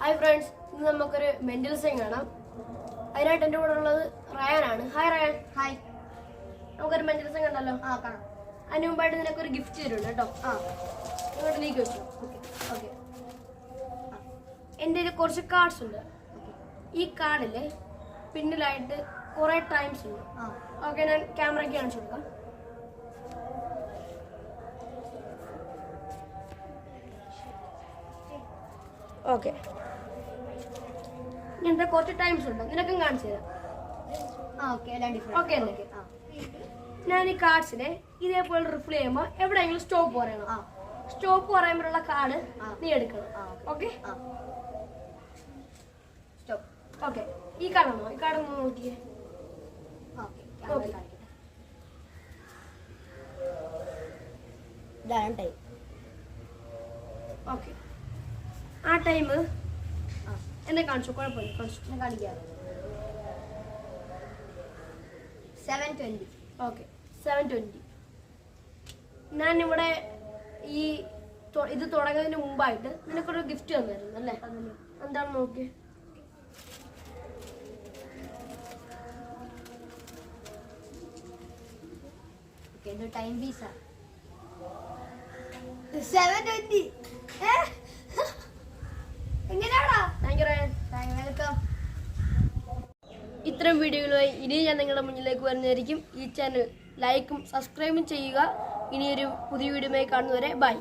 Hi friends, ഇന്ന് നമുക്കൊരു mental sign കാണാം. അതിനായിട്ട് എൻ്റെ കൂടെ ഉള്ളത് റയാനാണ്. Hi Ryan. ഹായ്. നമുക്കൊരു മെന്റൽ സൈൻ കണ്ടല്ലോ. കാണാം. അതിന് മുമ്പായിട്ട് നിനക്കൊരു ഗിഫ്റ്റ് തരുന്നുണ്ട് കേട്ടോ. ഇങ്ങോട്ട് നീക്കി വെച്ചു. ഓക്കെ. എൻ്റെ കയ്യിൽ കുറച്ച് കാർഡ്സ് ഉണ്ട്. ഈ കാർഡിൽ പിന്നിലായിട്ട് കുറേ ടൈംസ് ഉണ്ട്. ഓക്കെ, ഞാൻ ക്യാമറയ്ക്ക് കാണിച്ചു കൊടുക്കാം. ഓക്കെ, ഇങ്ങനത്തെ കുറച്ച് ടൈംസ് ഉണ്ട്. നിനക്കും കാണിച്ചു തരാം. ഓക്കെ, ഞാൻ ഈ കാർഡ്സിനെ ഇതേപോലെ റിഫിൽ ചെയ്യുമ്പോൾ എവിടെയെങ്കിലും സ്റ്റോപ്പ് പറയണം. സ്റ്റോപ്പ് പറയുമ്പോഴുള്ള കാർഡ് നീ എടുക്കണം. Okay, okay. ഈ കാർഡാണോ? ഈ കാർഡ് ഒന്ന് നോക്കിയേ. ഓക്കെ, ആ ടൈം എന്നെ കാണിച്ചു. കുഴപ്പമില്ല, കാണിച്ചു. കാണിക്കാം. 7:20. ഓക്കെ, 7:20. ഞാനിവിടെ ഇത് തുടങ്ങുന്നതിന് മുമ്പായിട്ട് നിനക്കൊരു ഗിഫ്റ്റ് തന്നിരുന്നു അല്ലേ? എന്താണ് നോക്കിയേ. ടൈം പീസാ. 7:20. എങ്ങനെയാടാ? വെൽക്കം. ഇത്തരം വീഡിയോകളുമായി ഇനി ഞാൻ നിങ്ങളുടെ മുന്നിലേക്ക് വരുന്നതായിരിക്കും. ഈ ചാനൽ ലൈക്കും സബ്സ്ക്രൈബും ചെയ്യുക. ഇനിയൊരു പുതിയ വീഡിയോയുമായി കാണുന്നവരെ ബൈ.